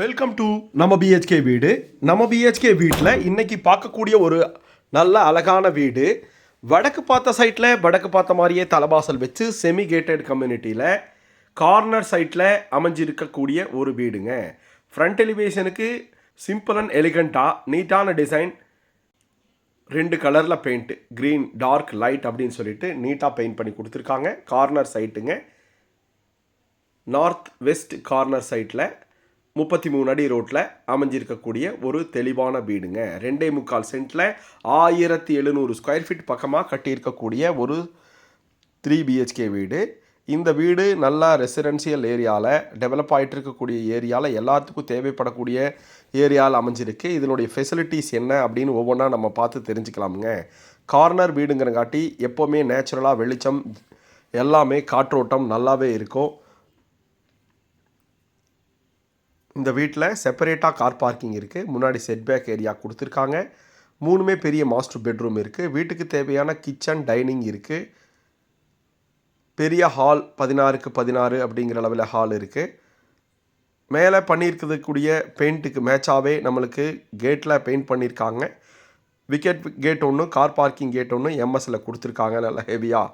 Welcome to நம்ம BHK வீடு. நம்ம பிஹெச்கே வீட்டில் இன்றைக்கி பார்க்கக்கூடிய ஒரு நல்ல அழகான வீடு. வடக்கு பார்த்த சைட்டில் வடக்கு பார்த்த மாதிரியே தலைவாசல் வச்சு செமி கேட்டட் கம்யூனிட்டியில் கார்னர் சைட்டில் அமைஞ்சிருக்கக்கூடிய ஒரு வீடுங்க. ஃப்ரண்ட் எலிவேஷனுக்கு சிம்பிள் அண்ட் எலிகண்ட்டாக நீட்டான டிசைன், 2 கலரில் பெயிண்ட்டு, க்ரீன் டார்க் லைட் அப்படின்னு சொல்லிட்டு நீட்டாக பெயிண்ட் பண்ணி கொடுத்துருக்காங்க. கார்னர் சைட்டுங்க, நார்த் வெஸ்ட் கார்னர் சைட்டில் 33 அடி ரோட்டில் அமைஞ்சிருக்கக்கூடிய ஒரு தெளிவான வீடுங்க. 2.25 சென்ட்டில் 1700 ஸ்கொயர் ஃபீட் பக்கமாக கட்டியிருக்கக்கூடிய ஒரு 3 பிஹெச்கே வீடு. இந்த வீடு நல்லா ரெசிடென்சியல் ஏரியாவில், டெவலப் ஆகிட்டு இருக்கக்கூடிய ஏரியாவில், எல்லாத்துக்கும் தேவைப்படக்கூடிய ஏரியாவில் அமைஞ்சிருக்கு. இதனுடைய ஃபெசிலிட்டிஸ் என்ன அப்படின்னு ஒவ்வொன்றா நம்ம பார்த்து தெரிஞ்சுக்கலாமுங்க. கார்னர் வீடுங்கிறங்காட்டி எப்போவுமே நேச்சுரலாக வெளிச்சம், எல்லாமே காற்றோட்டம் நல்லாவே இருக்கும். இந்த வீட்டில் செப்பரேட்டாக கார் பார்க்கிங் இருக்குது. முன்னாடி செட்பேக் ஏரியா கொடுத்துருக்காங்க. 3மே பெரிய மாஸ்டர் பெட்ரூம் இருக்குது. வீட்டுக்கு தேவையான கிச்சன், டைனிங் இருக்குது. பெரிய ஹால் 16க்கு 16 அப்படிங்கிற அளவில் ஹால் இருக்குது. மேலே பண்ணியிருக்கக்கூடிய பெயிண்ட்டுக்கு மேட்சாகவே நம்மளுக்கு கேட்டில் பெயிண்ட் பண்ணியிருக்காங்க. விக்கெட் கேட் ஒன்று, கார் பார்க்கிங் கேட் ஒன்று எம்எஸ்சில் கொடுத்துருக்காங்க. நல்லா ஹெவியாக,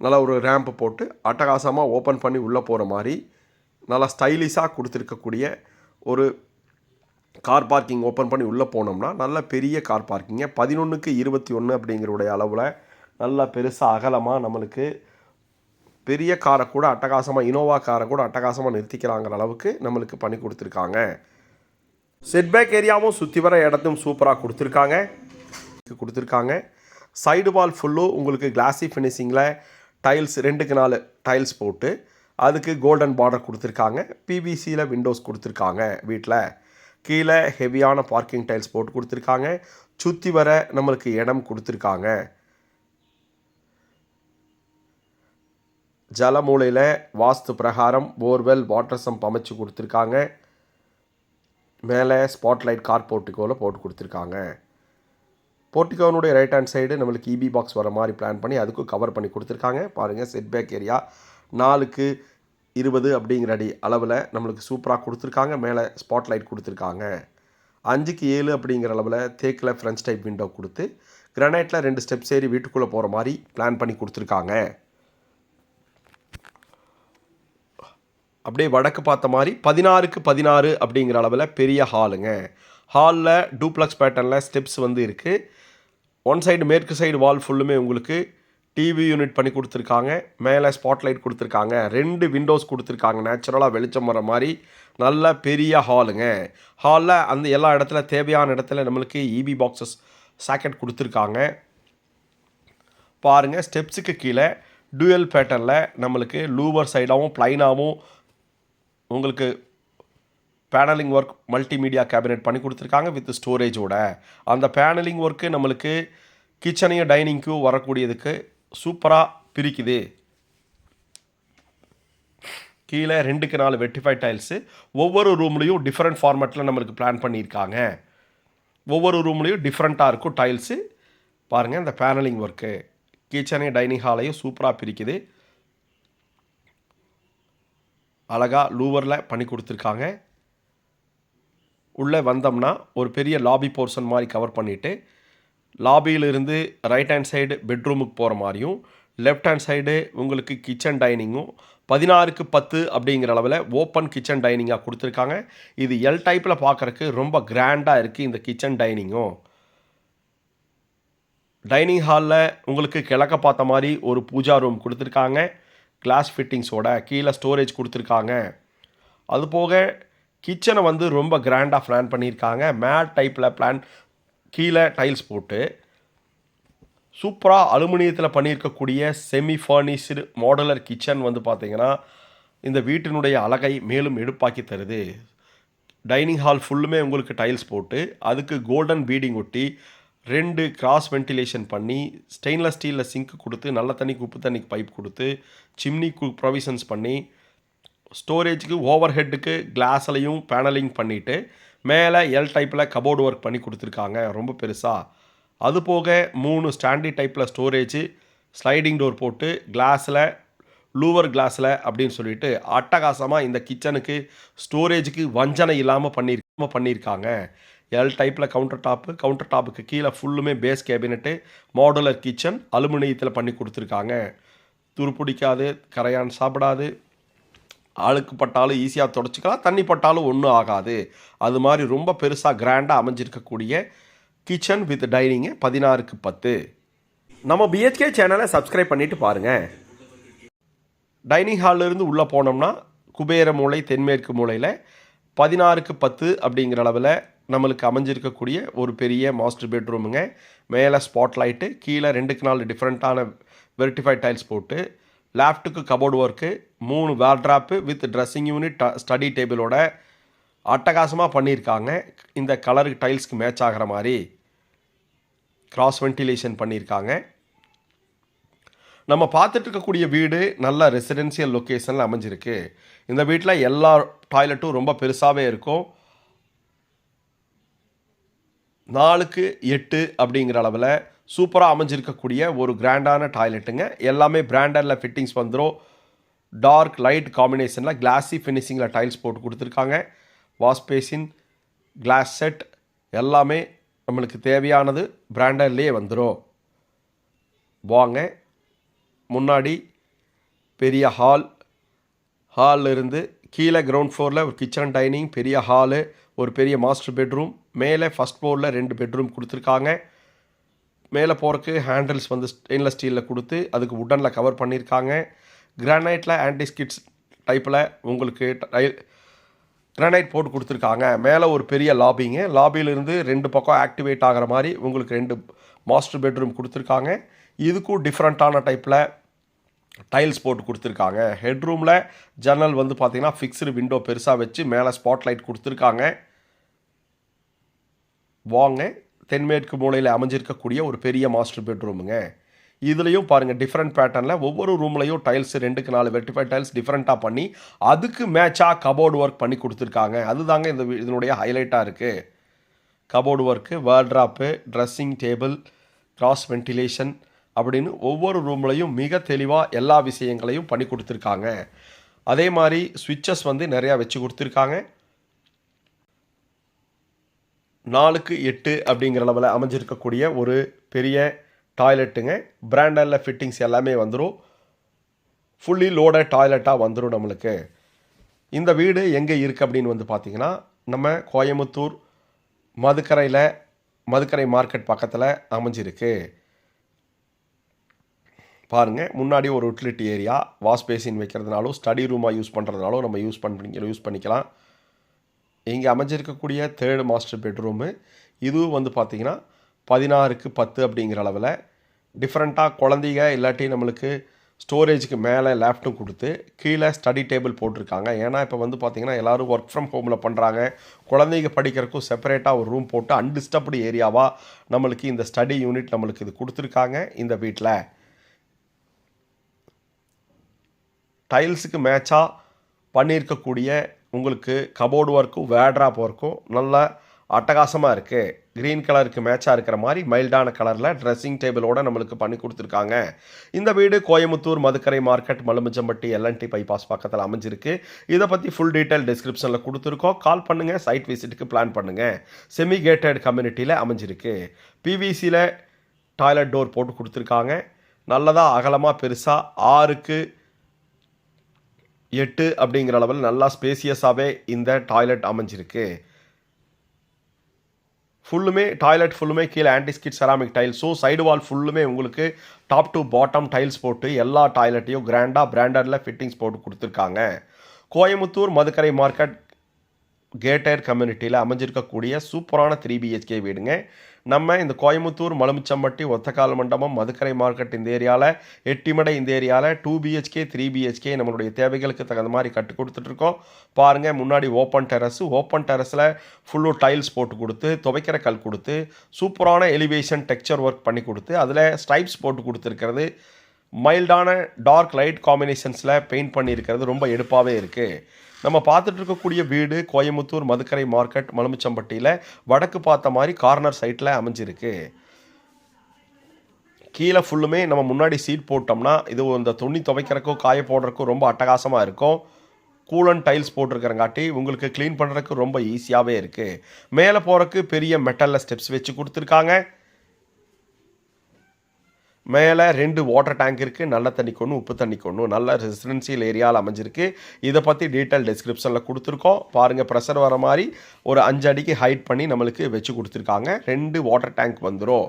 நல்லா ஒரு ரேம்ப் போட்டு அட்டகாசமாக ஓப்பன் பண்ணி உள்ளே போகிற மாதிரி நல்லா ஸ்டைலிஷாக கொடுத்துருக்கக்கூடிய ஒரு கார் பார்க்கிங். ஓப்பன் பண்ணி உள்ளே போனோம்னா நல்ல பெரிய கார் பார்க்கிங்க. 11க்கு 21 அப்படிங்கிறடைய அளவில் நல்லா பெருசாக அகலமாக நம்மளுக்கு பெரிய காரை கூட அட்டகாசமாக, இனோவா காரை கூட அட்டகாசமாக நிறுத்திக்கிறாங்கிற அளவுக்கு நம்மளுக்கு பண்ணி செட்பேக் ஏரியாவும் சுற்றி வர இடத்தும் சூப்பராக கொடுத்துருக்காங்க. சைடு வால் ஃபுல்லும் உங்களுக்கு கிளாஸி ஃபினிஷிங்கில் டைல்ஸ், 2க்கு 4 டைல்ஸ் போட்டு அதுக்கு கோல்டன் பார்டர் கொடுத்துருக்காங்க. பிவிசியில் விண்டோஸ் கொடுத்துருக்காங்க. வீட்டில் கீழே ஹெவியான பார்க்கிங் டைல்ஸ் போட்டு கொடுத்துருக்காங்க. சுற்றி வர நம்மளுக்கு இடம் கொடுத்துருக்காங்க. ஜலமூலையில் வாஸ்து பிரகாரம் போர்வெல், வாட்டர் சம்ப் அமைச்சு கொடுத்துருக்காங்க. மேலே ஸ்பாட்லைட் கார் போர்ட்டிகோவில் போட்டு கொடுத்துருக்காங்க. போர்ட்டிகோனுடைய ரைட் ஹேண்ட் சைடு நம்மளுக்கு இபி பாக்ஸ் வர மாதிரி பிளான் பண்ணி அதுக்கும் கவர் பண்ணி கொடுத்துருக்காங்க. பாருங்கள், செட்பேக் ஏரியா 4க்கு 20 அப்படிங்கிற அடி அளவில் நம்மளுக்கு சூப்பராக கொடுத்துருக்காங்க. மேலே ஸ்பாட்லைட் கொடுத்துருக்காங்க. 5க்கு 7 அப்படிங்கிற அளவில் தேக்கில் ஃப்ரெஞ்ச் டைப் விண்டோ கொடுத்து கிரானைட்டில் 2 ஸ்டெப்ஸ் ஏறி வீட்டுக்குள்ளே போகிற மாதிரி பிளான் பண்ணி கொடுத்துருக்காங்க. அப்படியே வடக்கு பார்த்த மாதிரி 16க்கு 16 அப்படிங்கிற அளவில் பெரிய ஹாலுங்க. ஹாலில் டூப்ளக்ஸ் பேட்டர்னில் ஸ்டெப்ஸ் இருக்குது. ஒன் சைடு மேற்கு சைடு வால் ஃபுல்லுமே உங்களுக்கு டிவி யூனிட் பண்ணி கொடுத்துருக்காங்க. மேலே ஸ்பாட்லைட் கொடுத்துருக்காங்க. 2 விண்டோஸ் கொடுத்துருக்காங்க. நேச்சுரலாக வெளிச்சம் வர மாதிரி நல்ல பெரிய ஹாலுங்க. ஹாலில் அந்த எல்லா இடத்துல தேவையான இடத்துல நம்மளுக்கு இபி பாக்ஸஸ் சாக்கெட் கொடுத்துருக்காங்க. பாருங்கள், ஸ்டெப்ஸுக்கு கீழே டூயல் பேட்டர்னில் நம்மளுக்கு லூவர் சைடாகவும் ப்ளைனாகவும் உங்களுக்கு பேனலிங் ஒர்க், மல்டிமீடியா கேபினெட் பண்ணி கொடுத்துருக்காங்க வித் ஸ்டோரேஜோட. அந்த பேனலிங் ஒர்க்கு நம்மளுக்கு கிச்சனையும் டைனிங்க்கும் வரக்கூடியதுக்கு சூப்பராக பிரிக்குது. கீழே 2க்கு 4 வெட்டிஃபை டைல்ஸு. ஒவ்வொரு ரூம்லேயும் டிஃப்ரெண்ட் ஃபார்மேட்டில் நம்மளுக்கு பிளான் பண்ணியிருக்காங்க. ஒவ்வொரு ரூம்லேயும் டிஃப்ரெண்ட்டாக இருக்கும் டைல்ஸு. பாருங்கள், இந்த பேனலிங் ஒர்க்கு கிச்சனையும் டைனிங் ஹாலையும் சூப்பராக பிரிக்குது. அழகாக லூவரில் பண்ணி கொடுத்துருக்காங்க. உள்ளே வந்தோம்னா ஒரு பெரிய லாபி போர்ஷன் மாதிரி கவர் பண்ணிவிட்டு, லாபியிலிருந்து ரைட் ஹேண்ட் சைடு பெட்ரூமுக்கு போகிற மாதிரியும், லெஃப்ட் ஹேண்ட் சைடு உங்களுக்கு கிச்சன் டைனிங்கும் 16க்கு 10 அப்படிங்கிற அளவில் ஓப்பன் கிச்சன் டைனிங்காக கொடுத்துருக்காங்க. இது எல் டைப்பில் பார்க்குறக்கு ரொம்ப கிராண்டாக இருக்குது. இந்த கிச்சன் டைனிங்கும் டைனிங் ஹாலில் உங்களுக்கு கிழக்க பார்த்த மாதிரி ஒரு பூஜா ரூம் கொடுத்துருக்காங்க. கிளாஸ் ஃபிட்டிங்ஸோட கீழே ஸ்டோரேஜ் கொடுத்துருக்காங்க. அதுபோக கிச்சனை ரொம்ப கிராண்டாக பிளான் பண்ணியிருக்காங்க. மேட் டைப்பில் பிளான், கீழே டைல்ஸ் போட்டு சூப்பராக அலுமினியத்தில் பண்ணியிருக்கக்கூடிய செமி ஃபர்னிஷ்டு மாடுலர் கிச்சன் பார்த்திங்கன்னா இந்த வீட்டினுடைய அழகை மேலும் எடுப்பாக்கி தருது. டைனிங் ஹால் ஃபுல்லுமே உங்களுக்கு டைல்ஸ் போட்டு அதுக்கு கோல்டன் பீடிங் ஒட்டி 2 கிராஸ் வென்டிலேஷன் பண்ணி ஸ்டெயின்லெஸ் ஸ்டீலில் சிங்க் கொடுத்து நல்ல தண்ணிக்கு உப்பு தண்ணிக்கு பைப் கொடுத்து சிம்னி ப்ரொவிஷன்ஸ் பண்ணி ஸ்டோரேஜுக்கு ஓவர் ஹெட்டுக்கு கிளாஸ்லையும் பேனலிங் பண்ணிவிட்டு மேலே எல் டைப்பில் கபோர்டு ஒர்க் பண்ணி கொடுத்துருக்காங்க ரொம்ப பெருசாக. அது போக 3 ஸ்டாண்டி டைப்பில் ஸ்டோரேஜு, ஸ்லைடிங் டோர் போட்டு கிளாஸில் லூவர் கிளாஸில் அப்படின்னு சொல்லிட்டு அட்டகாசமாக இந்த கிச்சனுக்கு ஸ்டோரேஜுக்கு வஞ்சனை இல்லாமல் பண்ணியிருக்காங்க. எல் டைப்பில் கவுண்டர் டாப்புக்கு கீழே ஃபுல்லுமே பேஸ் கேபினெட்டு, மாடுலர் கிச்சன் அலுமினியத்தில் பண்ணி கொடுத்துருக்காங்க. துருப்பிடிக்காது, கரையான் சாப்பிடாது, அழுக்கு பட்டாலும் ஈஸியாக தொடச்சிக்கலாம், தண்ணி பட்டாலும் ஒன்றும் ஆகாது. அது மாதிரி ரொம்ப பெருசாக கிராண்டாக அமைஞ்சிருக்கக்கூடிய கிச்சன் வித் டைனிங்கு 16க்கு 10. நம்ம பிஹெச்கே சேனலை சப்ஸ்கிரைப் பண்ணிவிட்டு பாருங்கள். டைனிங் ஹாலிலிருந்து உள்ளே போனோம்னா குபேர மூலை தென்மேற்கு மூலையில் 16க்கு 10 அப்படிங்கிற அளவில் நம்மளுக்கு அமைஞ்சிருக்கக்கூடிய ஒரு பெரிய மாஸ்டர் பெட்ரூமுங்க. மேலே ஸ்பாட்லைட்டு, கீழே 2க்கு 4 டிஃப்ரெண்ட்டான வெர்டிஃபைட் டைல்ஸ் போட்டு, லேஃப்ட்டுக்கு cupboard work, 3 wardrobe with dressing unit, study டேபிளோட அட்டகாசமாக பண்ணியிருக்காங்க. இந்த கலருக்கு டைல்ஸ்க்கு மேட்ச் ஆகிற மாதிரி கிராஸ் வென்டிலேஷன் பண்ணியிருக்காங்க. நம்ம பார்த்துட்டு இருக்கக்கூடிய வீடு நல்ல ரெசிடென்சியல் லொக்கேஷனில் அமைஞ்சிருக்கு. இந்த வீட்டில் எல்லா டாய்லெட்டும் ரொம்ப பெருசாகவே இருக்கும். 4க்கு 8 அப்படிங்கிற அளவில் சூப்பராக அமைஞ்சிருக்கக்கூடிய ஒரு கிராண்டான டாய்லெட்டுங்க. எல்லாமே பிராண்டரில் ஃபிட்டிங்ஸ் வந்துடும். டார்க் லைட் காம்பினேஷனில் கிளாஸி ஃபினிஷிங்கில் டைல்ஸ் போட்டு கொடுத்துருக்காங்க. வாஷ் பேசின், கிளாஸ் செட் எல்லாமே நம்மளுக்கு தேவையானது பிராண்டர்லேயே வந்துடும். வாங்க, முன்னாடி பெரிய ஹாலில் இருந்து கீழே கிரவுண்ட் ஃப்ளோரில் ஒரு கிச்சன் டைனிங், பெரிய ஹாலு, ஒரு பெரிய மாஸ்டர் பெட்ரூம், மேலே ஃபஸ்ட் ஃப்ளோரில் 2 பெட்ரூம் கொடுத்துருக்காங்க. மேலே போகிறக்கு ஹேண்டில்ஸ் வந்து ஸ்டெயின்லெஸ் ஸ்டீலில் கொடுத்து அதுக்கு உட்டனில் கவர் பண்ணியிருக்காங்க. கிரானைட்டில் ஆன்டிஸ்கிட்ஸ் டைப்பில் உங்களுக்கு கிரானைட் போட்டு கொடுத்துருக்காங்க. மேலே ஒரு பெரிய லாபிங்க, லாபியிலிருந்து 2 பக்கம் ஆக்டிவேட் ஆகிற மாதிரி உங்களுக்கு 2 மாஸ்டர் பெட்ரூம் கொடுத்துருக்காங்க. இதுக்கும் டிஃப்ரெண்ட்டான டைப்பில் டைல்ஸ் போட்டு கொடுத்துருக்காங்க. ஹெட்ரூமில் ஜன்னல் வந்து பார்த்திங்கன்னா ஃபிக்ஸ்டு விண்டோ பெருசாக வச்சு மேலே ஸ்பாட்லைட் கொடுத்துருக்காங்க. வாங்க, தென்மேற்கு மூலையில் அமைஞ்சிருக்கக்கூடிய ஒரு பெரிய மாஸ்டர் பெட்ரூமுங்க. இதுலேயும் பாருங்கள் டிஃப்ரெண்ட் பேட்டர்னில் ஒவ்வொரு ரூம்லையும் டைல்ஸ் 2க்கு 4 வெர்டிஃபைட் டைல்ஸ் டிஃப்ரெண்ட்டாக பண்ணி அதுக்கு மேட்சாக கபோர்டு ஒர்க் பண்ணி கொடுத்துருக்காங்க. அதுதாங்க இதனுடைய ஹைலைட்டாக இருக்குது. Cupboard work, wardrobe, dressing table, cross ventilation அப்படின்னு ஒவ்வொரு ரூம்லையும் மிக தெளிவாக எல்லா விஷயங்களையும் பண்ணி கொடுத்துருக்காங்க. அதே மாதிரி ஸ்விட்சஸ் வந்து நிறையா வச்சு கொடுத்துருக்காங்க. 4க்கு 8 அப்படிங்கிற அளவில் அமைஞ்சிருக்கக்கூடிய ஒரு பெரிய டாய்லெட்டுங்க. பிராண்டரில் ஃபிட்டிங்ஸ் எல்லாமே வந்துடும். ஃபுல்லி லோடட் டாய்லெட்டாக வந்துடும் நம்மளுக்கு. இந்த வீடு எங்கே இருக்குது அப்படின்னு வந்து பார்த்திங்கன்னா நம்ம கோயமுத்தூர் மதுக்கரை மார்க்கெட் பக்கத்தில் அமைஞ்சிருக்கு. பாருங்கள், முன்னாடி ஒரு யூட்டிலிட்டி ஏரியா, வாஷ் பேசின் வைக்கிறதுனாலும் ஸ்டடி ரூமாக யூஸ் பண்ணுறதுனாலும் நம்ம யூஸ் பண்ணிக்கலாம். இங்கே அமைஞ்சிருக்கக்கூடிய 3rd மாஸ்டர் பெட்ரூமு. இதுவும் வந்து பார்த்திங்கன்னா 16க்கு 10 அப்படிங்கிற அளவில் டிஃப்ரெண்ட்டாக குழந்தைங்க இல்லாட்டி நம்மளுக்கு ஸ்டோரேஜுக்கு மேலே லேப்டும் கொடுத்து கீழே ஸ்டடி டேபிள் போட்டிருக்காங்க. ஏன்னா இப்போ வந்து பார்த்திங்கன்னா எல்லோரும் ஒர்க் ஃப்ரம் ஹோமில் பண்ணுறாங்க. குழந்தைங்க படிக்கிறதுக்கும் செப்பரேட்டாக ஒரு ரூம் போட்டு அன்டிஸ்டர்ப்டு ஏரியாவாக நம்மளுக்கு இந்த ஸ்டடி யூனிட் நம்மளுக்கு இது கொடுத்துருக்காங்க. இந்த வீட்டில் டைல்ஸுக்கு மேட்சாக பண்ணியிருக்கக்கூடிய உங்களுக்கு கபோர்டு ஒர்க்கும் வேட்ராப் ஒர்க்கும் நல்ல அட்டகாசமாக இருக்குது. க்ரீன் கலருக்கு மேட்சாக இருக்கிற மாதிரி மைல்டான கலரில் ட்ரெஸ்ஸிங் டேபிளோடு நம்மளுக்கு பண்ணி கொடுத்துருக்காங்க. இந்த வீடு Coimbatore Madukkarai market Malumichampatti LNT bypass பக்கத்தில் அமைஞ்சிருக்கு. இதை பற்றி ஃபுல் டீட்டெயில் டிஸ்கிரிப்ஷனில் கொடுத்துருக்கோம். கால் பண்ணுங்கள், சைட் விசிட்டுக்கு பிளான் பண்ணுங்கள். செமி கேட்டட் கம்யூனிட்டியில் அமைஞ்சிருக்கு. PVCயில் டாய்லெட் டோர் போட்டு கொடுத்துருக்காங்க. நல்லதாக அகலமாக பெருசாக 6க்கு 8 அப்படிங்கிற அளவில் நல்லா ஸ்பேசியஸாகவே இந்த டாய்லெட் அமைஞ்சிருக்கு. டாய்லெட் ஃபுல்லுமே கீழே ஆன்டிஸ்கிட் செராமிக் டைல்ஸும், சைடு வால் ஃபுல்லுமே உங்களுக்கு டாப் டு பாட்டம் டைல்ஸ் போட்டு எல்லா டாய்லெட்டையும் கிராண்டாக பிராண்டரில் ஃபிட்டிங்ஸ் போட்டு கொடுத்துருக்காங்க. கோயமுத்தூர் மதுக்கரை மார்க்கெட் கேட்டட் கம்யூனிட்டியில் அமைஞ்சிருக்கக்கூடிய சூப்பரான 3 BHK வீடுங்க. நம்ம இந்த கோயமுத்தூர் மலுமிச்சம்பட்டி ஒத்தக்கால் மண்டபம் மதுக்கரை மார்க்கெட் இந்த ஏரியாவில், எட்டிமடை இந்த ஏரியாவில் 2 BHK 3 BHK நம்மளுடைய தேவைகளுக்கு தகுந்த மாதிரி கட்டு கொடுத்துட்ருக்கோம். பாருங்கள், முன்னாடி ஓப்பன் டெரஸில் ஃபுல்லும் டைல்ஸ் போட்டு கொடுத்து துவைக்கிற கல் கொடுத்து சூப்பரான எலிவேஷன் டெக்ஸ்சர் ஒர்க் பண்ணி கொடுத்து அதில் ஸ்ட்ரைப்ஸ் போட்டு கொடுத்துருக்கிறது. மைல்டான டார்க் லைட் காம்பினேஷன்ஸில் பெயிண்ட் பண்ணியிருக்கிறது ரொம்ப எடுப்பாகவே இருக்குது. நம்ம பார்த்துட்டு இருக்கக்கூடிய வீடு கோயமுத்தூர் மதுக்கரை மார்க்கெட் மலுமிச்சம்பட்டியில் வடக்கு பார்த்த மாதிரி கார்னர் சைட்டில் அமைஞ்சிருக்கு. கீழே ஃபுல்லுமே நம்ம முன்னாடி சீட் போட்டோம்னா இது இந்த துணி துவைக்கிறக்கும் காய போடுறதுக்கும் ரொம்ப அட்டகாசமாக இருக்கும். கூலன் டைல்ஸ் போட்டிருக்கிறங்காட்டி உங்களுக்கு க்ளீன் பண்ணுறதுக்கு ரொம்ப ஈஸியாகவே இருக்குது. மேலே போகிறக்கு பெரிய மெட்டலில் ஸ்டெப்ஸ் வச்சு கொடுத்துருக்காங்க. மேலே 2 வாட்டர் டேங்க் இருக்குது. நல்ல தண்ணிக்கு ஒன்று, உப்பு தண்ணிக்கு ஒன்று. நல்ல ரெசிடென்சியல் ஏரியாவில் அமைஞ்சிருக்கு. இதை பற்றி டீட்டெயில் டிஸ்கிரிப்ஷனில் கொடுத்துருக்கோம். பாருங்கள், ப்ரெஷர் வர மாதிரி ஒரு 5 அடிக்கு ஹைட் பண்ணி நம்மளுக்கு வச்சு கொடுத்துருக்காங்க. 2 வாட்டர் டேங்க் வந்துடும்.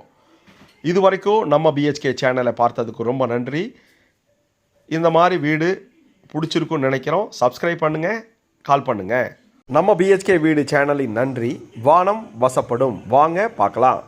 இது வரைக்கும் நம்ம பிஹெச்கே சேனலை பார்த்ததுக்கு ரொம்ப நன்றி. இந்த மாதிரி வீடு பிடிச்சிருக்குன்னு நினைக்கிறோம். சப்ஸ்கிரைப் பண்ணுங்கள், கால் பண்ணுங்கள். நம்ம பிஹெச்கே வீடு சேனலின் நன்றி. வானம் வசப்படும். வாங்க பார்க்கலாம்.